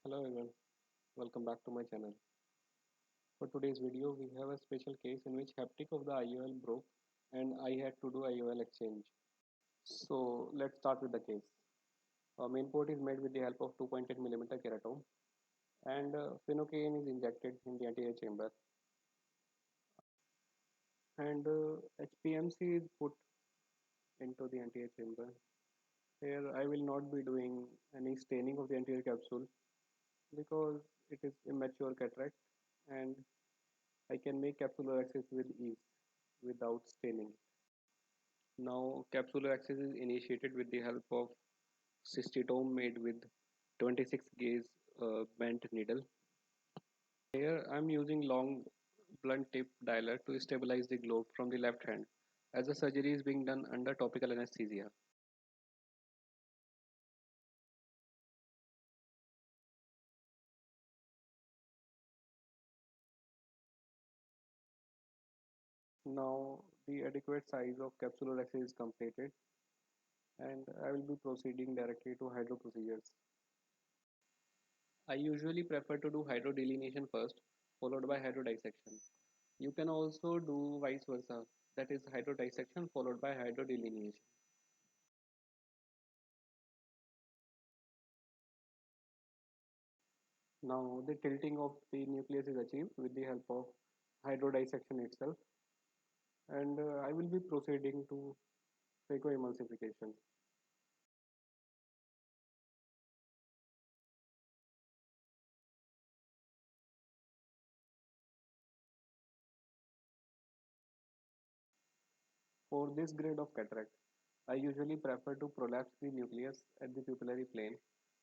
Hello everyone, welcome back to my channel. For today's video, we have a special case in which haptic of the IOL broke and I had to do IOL exchange. So let's start with the case. A main port is made with the help of 2.8 millimeter keratome and phenocaine is injected in the anterior chamber and HPMC is put into the anterior chamber. Here I will not be doing any staining of the anterior capsule because it is immature cataract and I can make capsular access with ease without staining. Now, capsular access is initiated with the help of cystitome made with 26 gauge bent needle. Here, I am using long blunt tip dialer to stabilize the globe from the left hand as the surgery is being done under topical anesthesia. Now, the adequate size of capsular access is completed and I will be proceeding directly to hydro procedures. I usually prefer to do hydrodelineation first, followed by hydrodissection. You can also do vice versa, that is hydrodissection followed by hydrodelineation. Now the tilting of the nucleus is achieved with the help of hydrodissection itself and I will be proceeding to phacoemulsification. For this grade of cataract, I usually prefer to prolapse the nucleus at the pupillary plane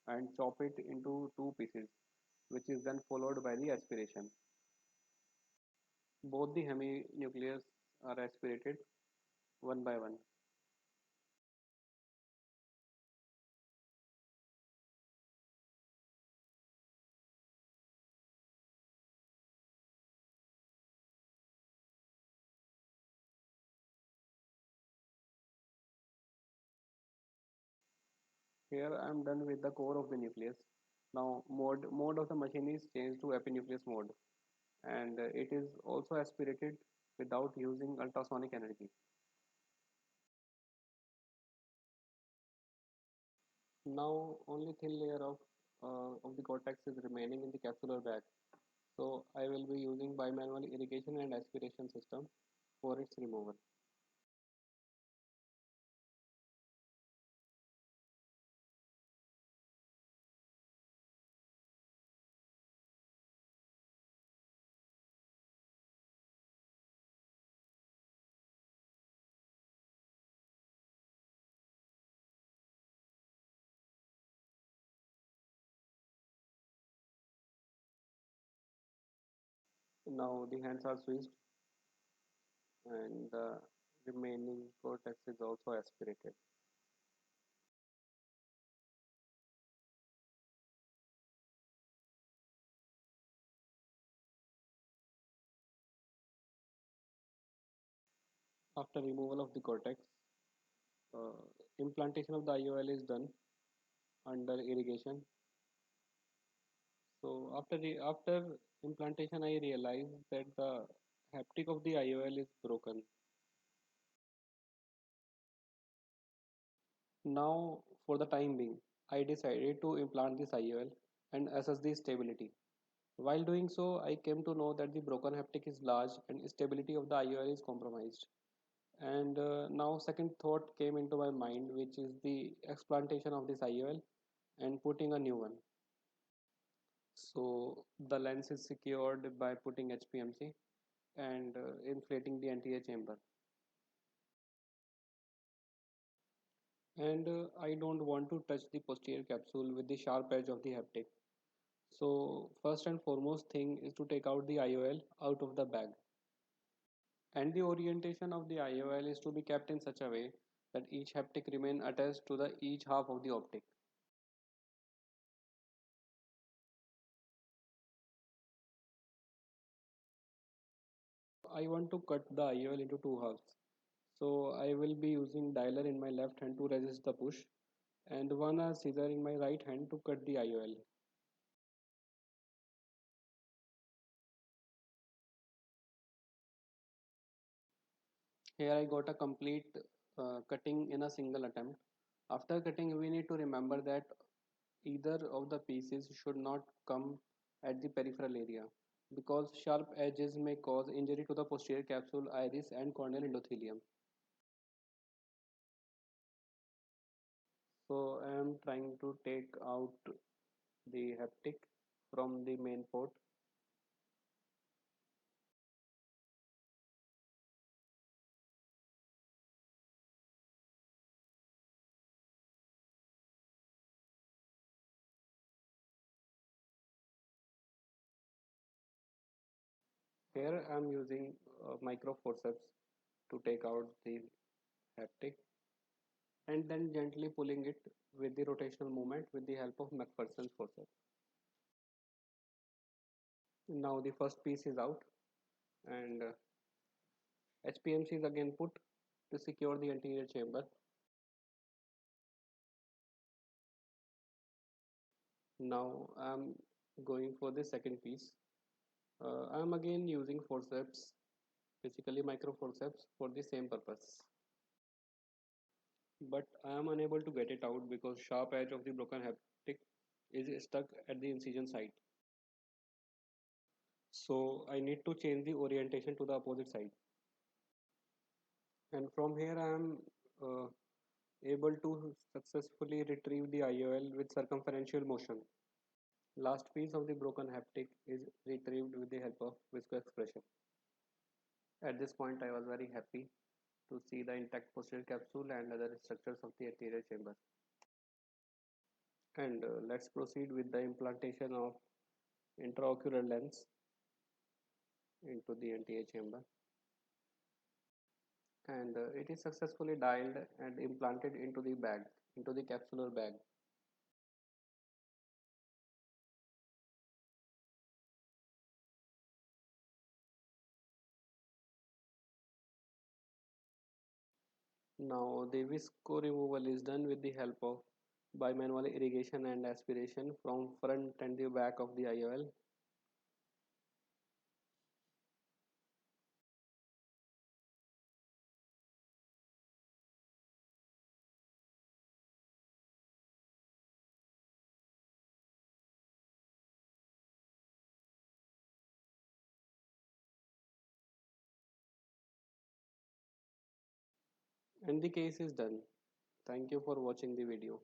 and chop it into two pieces, which is then followed by the aspiration. Both the heminucleus are aspirated one by one. Here I am done with the core of the nucleus. Now mode of the machine is changed to epinucleus mode and it is also aspirated without using ultrasonic energy. Now only thin layer of the cortex is remaining in the capsular bag. So I will be using bimanual irrigation and aspiration system for its removal. Now the hands are switched and the remaining cortex is also aspirated. After removal of the cortex, uh, implantation of the IOL is done under irrigation. So after implantation, I realized that the haptic of the IOL is broken. Now, for the time being, I decided to implant this IOL and assess the stability. While doing so, I came to know that the broken haptic is large and stability of the IOL is compromised. And now second thought came into my mind, which is the explantation of this IOL and putting a new one. So the lens is secured by putting HPMC and inflating the anterior chamber. And I don't want to touch the posterior capsule with the sharp edge of the haptic. So first and foremost thing is to take out the IOL out of the bag. And the orientation of the IOL is to be kept in such a way that each haptic remain attached to the each half of the optic. I want to cut the IOL into two halves. So I will be using dialer in my left hand to resist the push and one scissor in my right hand to cut the IOL. Here I got a complete cutting in a single attempt. After cutting, we need to remember that either of the pieces should not come at the peripheral area because sharp edges may cause injury to the posterior capsule, iris, and corneal endothelium. So I am trying to take out the haptic from the main port. Here I am using micro forceps to take out the haptic and then gently pulling it with the rotational movement with the help of McPherson's forceps. Now the first piece is out and HPMC is again put to secure the anterior chamber. Now I am going for the second piece. I am again using forceps, basically micro forceps for the same purpose. But I am unable to get it out because sharp edge of the broken haptic is stuck at the incision site. So I need to change the orientation to the opposite side. And from here I am uh, able to successfully retrieve the IOL with circumferential motion. Last piece of the broken haptic is retrieved with the help of visco expression. At this point I was very happy to see the intact posterior capsule and other structures of the anterior chamber. And let's proceed with the implantation of intraocular lens into the anterior chamber. And it is successfully dialed and implanted into the bag, into the capsular bag. Now the visco removal is done with the help of bimanual irrigation and aspiration from front and the back of the IOL. And the case is done. Thank you for watching the video.